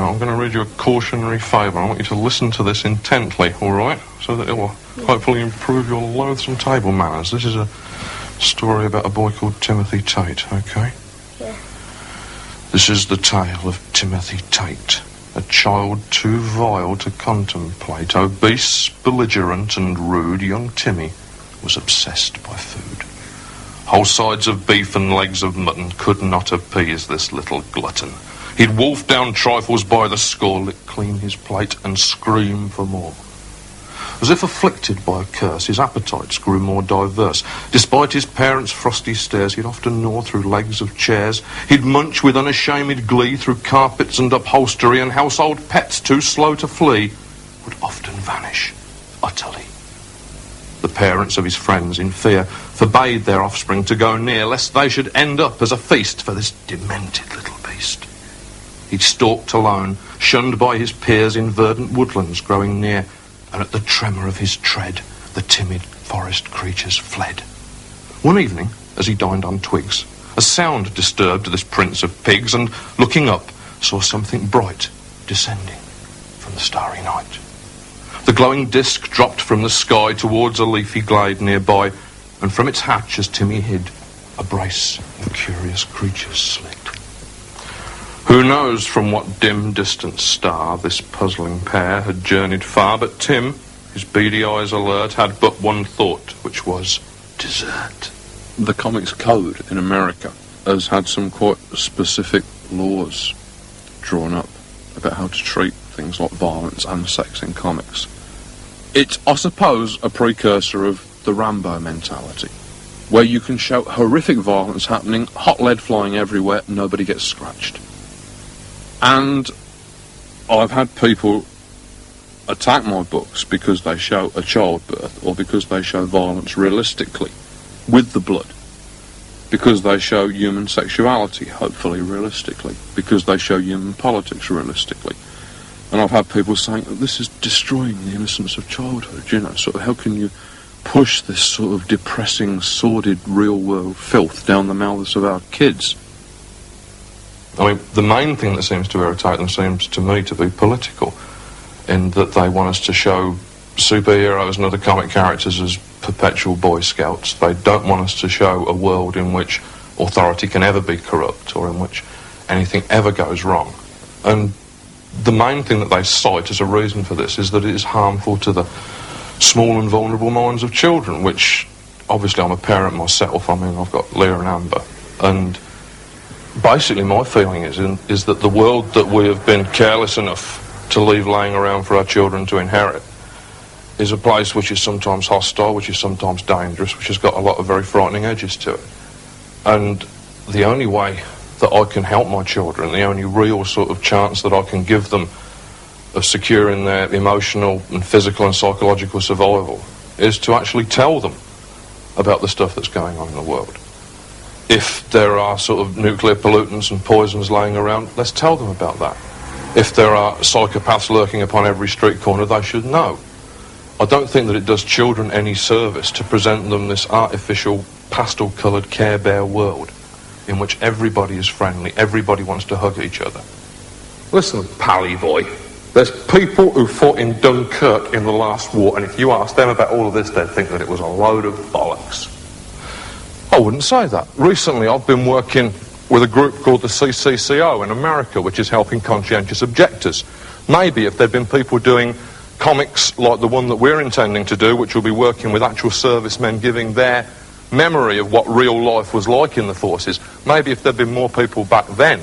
Now, I'm going to read you a cautionary fable. I want you to listen to this intently, all right? So that it will hopefully improve your loathsome table manners. This is a story about a boy called Timothy Tate, okay? Yeah. This is the tale of Timothy Tate, a child too vile to contemplate. Obese, belligerent and rude, young Timmy was obsessed by food. Whole sides of beef and legs of mutton could not appease this little glutton. He'd wolf down trifles by the score, lick clean his plate and scream for more. As if afflicted by a curse, his appetites grew more diverse. Despite his parents' frosty stares, he'd often gnaw through legs of chairs. He'd munch with unashamed glee through carpets and upholstery, and household pets too slow to flee would often vanish utterly. The parents of his friends, in fear, forbade their offspring to go near, lest they should end up as a feast for this demented little beast. He'd stalked alone, shunned by his peers in verdant woodlands growing near, and at the tremor of his tread, the timid forest creatures fled. One evening, as he dined on twigs, a sound disturbed this prince of pigs, and looking up, saw something bright descending from the starry night. The glowing disc dropped from the sky towards a leafy glade nearby, and from its hatch, as Timmy hid, a brace of curious creatures slid. Who knows from what dim distant star this puzzling pair had journeyed far, but Tim, his beady eyes alert, had but one thought, which was dessert. The comics code in America has had some quite specific laws drawn up about how to treat things like violence and sex in comics. It's, I suppose, a precursor of the Rambo mentality, where you can show horrific violence happening, hot lead flying everywhere, nobody gets scratched. And I've had people attack my books because they show a childbirth, or because they show violence realistically, with the blood, because they show human sexuality, hopefully realistically, because they show human politics realistically. And I've had people saying, oh, this is destroying the innocence of childhood, you know, sort of how can you push this sort of depressing, sordid, real-world filth down the mouths of our kids? I mean, the main thing that seems to irritate them seems to me to be political, in that they want us to show superheroes and other comic characters as perpetual Boy Scouts. They don't want us to show a world in which authority can ever be corrupt, or in which anything ever goes wrong. And the main thing that they cite as a reason for this is that it is harmful to the small and vulnerable minds of children, which, obviously, I'm a parent myself. I mean, I've got Leah and Amber, and basically my feeling is that the world that we have been careless enough to leave laying around for our children to inherit is a place which is sometimes hostile, which is sometimes dangerous, which has got a lot of very frightening edges to it. And the only way that I can help my children, the only real sort of chance that I can give them of securing their emotional and physical and psychological survival, is to actually tell them about the stuff that's going on in the world. If there are sort of nuclear pollutants and poisons laying around, let's tell them about that. If there are psychopaths lurking upon every street corner, they should know. I don't think that it does children any service to present them this artificial, pastel-coloured Care Bear world in which everybody is friendly, everybody wants to hug each other. Listen, Pally boy, there's people who fought in Dunkirk in the last war, and if you ask them about all of this, they'd think that it was a load of bollocks. I wouldn't say that. Recently, I've been working with a group called the CCCO in America, which is helping conscientious objectors. Maybe if there'd been people doing comics like the one that we're intending to do, which will be working with actual servicemen giving their memory of what real life was like in the forces, maybe if there'd been more people back then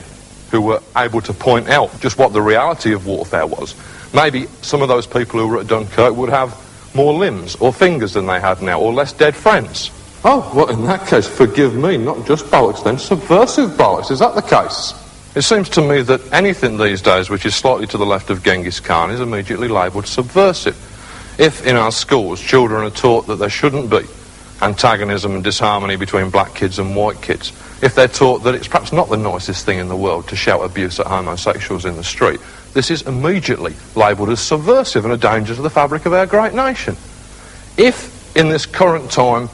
who were able to point out just what the reality of warfare was, maybe some of those people who were at Dunkirk would have more limbs or fingers than they had now, or less dead friends. Oh, well, in that case, forgive me, not just bollocks then, subversive bollocks. Is that the case? It seems to me that anything these days which is slightly to the left of Genghis Khan is immediately labelled subversive. If in our schools children are taught that there shouldn't be antagonism and disharmony between black kids and white kids, if they're taught that it's perhaps not the nicest thing in the world to shout abuse at homosexuals in the street, this is immediately labelled as subversive and a danger to the fabric of our great nation. If, in this current time,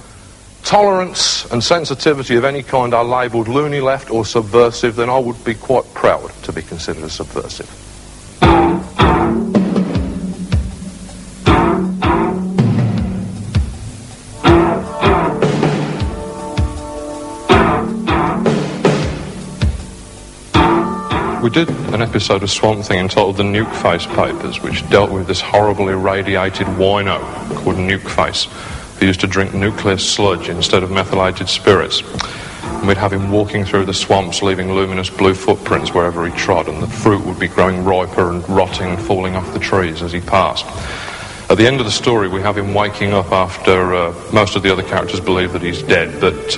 tolerance and sensitivity of any kind are labelled loony left or subversive, then I would be quite proud to be considered as subversive. did an episode of Swamp Thing entitled The Nuke Face Papers, which dealt with this horrible irradiated wino called Nuke Face, who used to drink nuclear sludge instead of methylated spirits. And we'd have him walking through the swamps, leaving luminous blue footprints wherever he trod, and the fruit would be growing riper and rotting and falling off the trees as he passed. At the end of the story, we have him waking up after most of the other characters believe that he's dead, but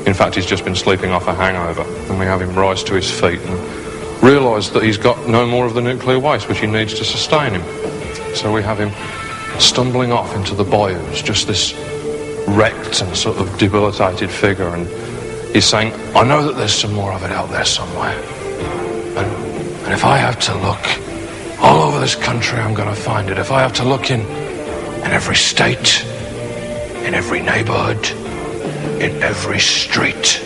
in fact he's just been sleeping off a hangover. And we have him rise to his feet and realise that he's got no more of the nuclear waste which he needs to sustain him. So we have him stumbling off into the bayous, just this wrecked and sort of debilitated figure, and he's saying, I know that there's some more of it out there somewhere, and if I have to look all over this country, I'm going to find it. If I have to look in every state, in every neighborhood, in every street,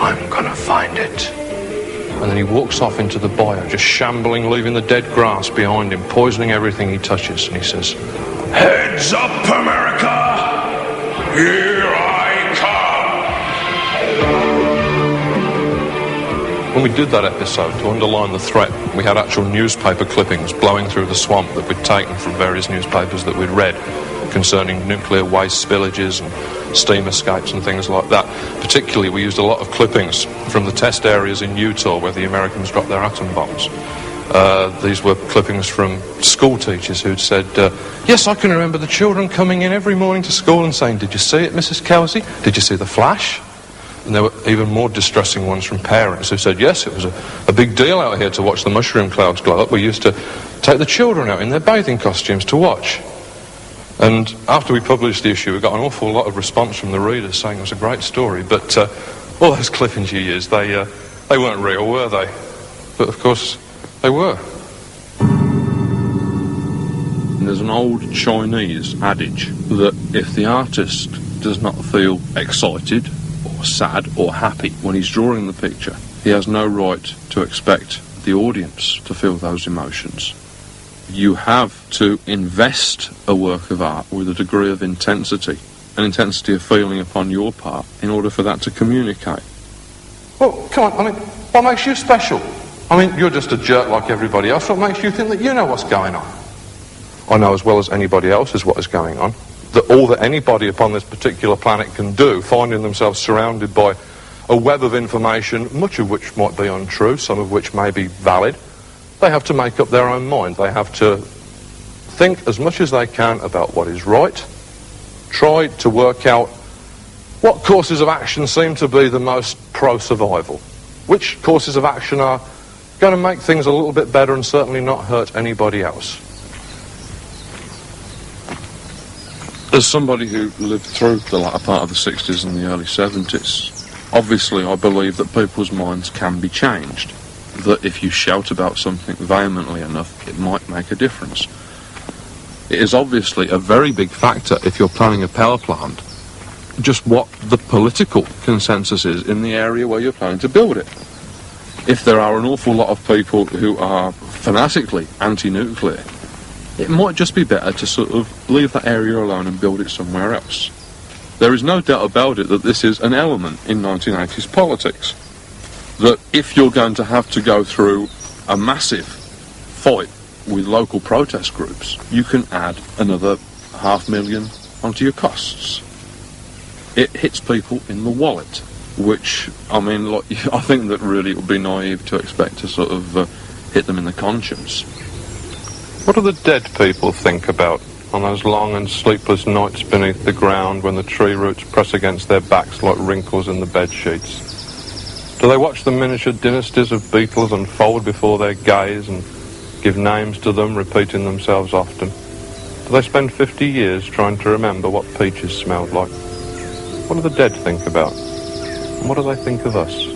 I'm going to find it. And then he walks off into the bayou, just shambling, leaving the dead grass behind him, poisoning everything he touches, and he says, Heads up, America! Here I come! When we did that episode, to underline the threat, we had actual newspaper clippings blowing through the swamp that we'd taken from various newspapers that we'd read concerning nuclear waste spillages and steam escapes and things like that. Particularly, we used a lot of clippings from the test areas in Utah where the Americans dropped their atom bombs. These were clippings from school teachers who'd said, yes, I can remember the children coming in every morning to school and saying, did you see it, Mrs. Kelsey? Did you see the flash? And there were even more distressing ones from parents who said, yes, it was a big deal out here to watch the mushroom clouds glow up. We used to take the children out in their bathing costumes to watch. And after we published the issue, we got an awful lot of response from the readers saying it was a great story. But all those clippings you used, they weren't real, were they? But of course, they were. And there's an old Chinese adage that if the artist does not feel excited or sad or happy when he's drawing the picture, he has no right to expect the audience to feel those emotions. You have to invest a work of art with a degree of intensity, an intensity of feeling upon your part, in order for that to communicate. Well, come on, I mean, what makes you special? I mean, you're just a jerk like everybody else. What makes you think that you know what's going on? I know as well as anybody else is what is going on. That all that anybody upon this particular planet can do, finding themselves surrounded by a web of information, much of which might be untrue, some of which may be valid, they have to make up their own mind. They have to think as much as they can about what is right, try to work out what courses of action seem to be the most pro-survival, which courses of action are going to make things a little bit better and certainly not hurt anybody else. As somebody who lived through the latter part of the 60s and the early 70s, obviously I believe that people's minds can be changed. That if you shout about something vehemently enough, it might make a difference. It is obviously a very big factor if you're planning a power plant, just what the political consensus is in the area where you're planning to build it. If there are an awful lot of people who are fanatically anti-nuclear, it might just be better to sort of leave that area alone and build it somewhere else. There is no doubt about it that this is an element in 1980s politics. That if you're going to have to go through a massive fight with local protest groups, you can add another $500,000 onto your costs. It hits people in the wallet, which, I mean, like, I think that really it would be naive to expect to sort of hit them in the conscience. What do the dead people think about on those long and sleepless nights beneath the ground when the tree roots press against their backs like wrinkles in the bed sheets? Do they watch the miniature dynasties of beetles unfold before their gaze and give names to them, repeating themselves often? Do they spend 50 years trying to remember what peaches smelled like? What do the dead think about? And what do they think of us?